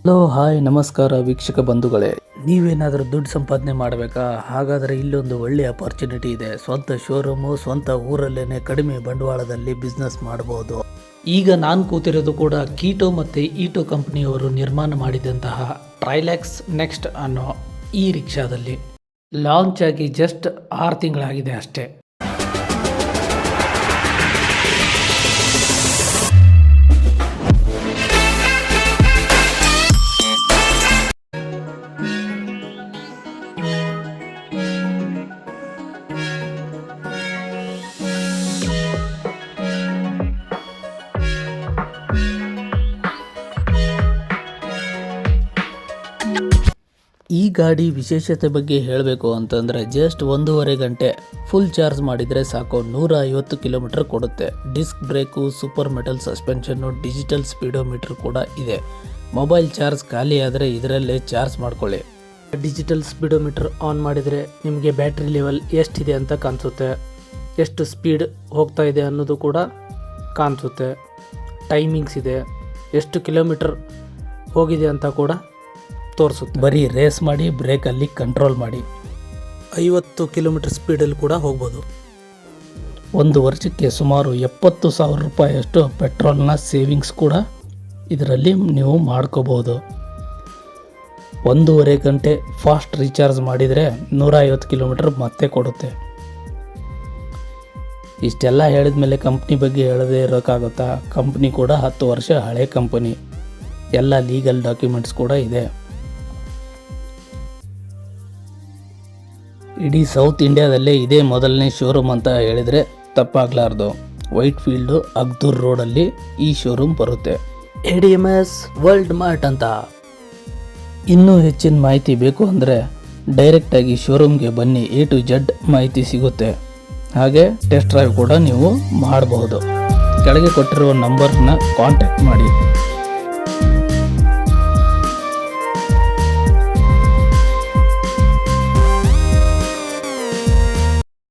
Hello hi ನಮಸ್ಕಾರ ವೀಕ್ಷಕ ಬಂಧುಗಳೇ, ನೀವೇನಾದರೂ ದುಡ್ಡು ಸಂಪಾದನೆ ಮಾಡಬೇಕಾ? ಹಾಗಾದರೆ ಇಲ್ಲೊಂದು ಒಳ್ಳೆಯ ಅಪರ್ಚುನಿಟಿ ಇದೆ. ಸ್ವಂತ ಶೋರೂಮು, ಸ್ವಂತ ಊರಲ್ಲೇ ಕಡಿಮೆ ಬಂಡವಾಳದಲ್ಲಿ ಬಿಸ್ನೆಸ್ ಮಾಡಬಹುದು. ಈಗ ನಾನು ಕೂತಿರೋದು ಕೂಡ ಕೀಟೋ ಮತ್ತು ಈಟೋ ಕಂಪನಿಯವರು ನಿರ್ಮಾಣ ಮಾಡಿದಂತಹ ಟ್ರೈಲ್ಯಾಕ್ಸ್ ನೆಕ್ಸ್ಟ್ ಅನ್ನೋ ಈ ರಿಕ್ಷಾದಲ್ಲಿ ಲಾಂಚ್ ಆಗಿ ಜಸ್ಟ್ 6 ತಿಂಗಳಾಗಿದೆ ಅಷ್ಟೇ. ಈ ಗಾಡಿ ವಿಶೇಷತೆ ಬಗ್ಗೆ ಹೇಳಬೇಕು ಅಂತಂದರೆ ಜಸ್ಟ್ 1.5 ಗಂಟೆ ಫುಲ್ ಚಾರ್ಜ್ ಮಾಡಿದರೆ ಸಾಕು 150 ಕಿಲೋಮೀಟರ್ ಕೊಡುತ್ತೆ. Disc brake, super metal suspension, digital speedometer ಕೂಡ ಇದೆ. ಮೊಬೈಲ್ ಚಾರ್ಜ್ ಖಾಲಿ ಆದರೆ ಇದರಲ್ಲೇ ಚಾರ್ಜ್ ಮಾಡ್ಕೊಳ್ಳಿ. ಡಿಜಿಟಲ್ ಸ್ಪೀಡೋಮೀಟರ್ ಆನ್ ಮಾಡಿದರೆ ನಿಮಗೆ ಬ್ಯಾಟ್ರಿ ಲೆವೆಲ್ ಎಷ್ಟಿದೆ ಅಂತ ಕಾಣಿಸುತ್ತೆ, ಎಷ್ಟು ಸ್ಪೀಡ್ ಹೋಗ್ತಾ ಇದೆ ಅನ್ನೋದು ಕೂಡ ಕಾಣಿಸುತ್ತೆ. ಟೈಮಿಂಗ್ಸ್ ಇದೆ, ಎಷ್ಟು ಕಿಲೋಮೀಟರ್ ಹೋಗಿದೆ ಅಂತ ಕೂಡ ತೋರಿಸುತ್ತೆ. ಬರೀ ರೇಸ್ ಮಾಡಿ ಬ್ರೇಕಲ್ಲಿ ಕಂಟ್ರೋಲ್ ಮಾಡಿ 50 ಕಿಲೋಮೀಟರ್ ಸ್ಪೀಡಲ್ಲಿ ಕೂಡ ಹೋಗ್ಬೋದು. ಒಂದು ವರ್ಷಕ್ಕೆ ಸುಮಾರು 70,000 ರೂಪಾಯಿಯಷ್ಟು ಪೆಟ್ರೋಲ್ನ ಸೇವಿಂಗ್ಸ್ ಕೂಡ ಇದರಲ್ಲಿ ನೀವು ಮಾಡ್ಕೋಬೋದು. 1.5 ಗಂಟೆ ಫಾಸ್ಟ್ ರೀಚಾರ್ಜ್ ಮಾಡಿದರೆ 150 ಕಿಲೋಮೀಟರ್ ಮತ್ತೆ ಕೊಡುತ್ತೆ. ಇಷ್ಟೆಲ್ಲ ಹೇಳಿದ ಮೇಲೆ ಕಂಪ್ನಿ ಬಗ್ಗೆ ಹೇಳದೇ ಇರೋಕ್ಕಾಗುತ್ತಾ? ಕಂಪ್ನಿ ಕೂಡ 10 ವರ್ಷ ಹಳೆ ಕಂಪನಿ, ಎಲ್ಲ ಲೀಗಲ್ ಡಾಕ್ಯುಮೆಂಟ್ಸ್ ಕೂಡ ಇದೆ. ಇಡೀ ಸೌತ್ ಇಂಡಿಯಾದಲ್ಲೇ ಇದೇ ಮೊದಲನೇ ಶೋರೂಮ್ ಅಂತ ಹೇಳಿದರೆ ತಪ್ಪಾಗಲಾರ್ದು. ವೈಟ್ ಫೀಲ್ಡು, ಅಗ್ದೂರ್ ರೋಡಲ್ಲಿ ಈ ಶೋರೂಮ್ ಬರುತ್ತೆ. ADMS ವರ್ಲ್ಡ್ ಮಾರ್ಟ್ ಅಂತ. ಇನ್ನೂ ಹೆಚ್ಚಿನ ಮಾಹಿತಿ ಬೇಕು ಅಂದರೆ ಡೈರೆಕ್ಟಾಗಿ ಶೋರೂಮ್ಗೆ ಬನ್ನಿ, A to Z ಮಾಹಿತಿ ಸಿಗುತ್ತೆ. ಹಾಗೆ ಟೆಸ್ಟ್ ಡ್ರೈವ್ ಕೂಡ ನೀವು ಮಾಡಬಹುದು. ಕೆಳಗೆ ಕೊಟ್ಟಿರುವ ನಂಬರ್ನ ಕಾಂಟ್ಯಾಕ್ಟ್ ಮಾಡಿ.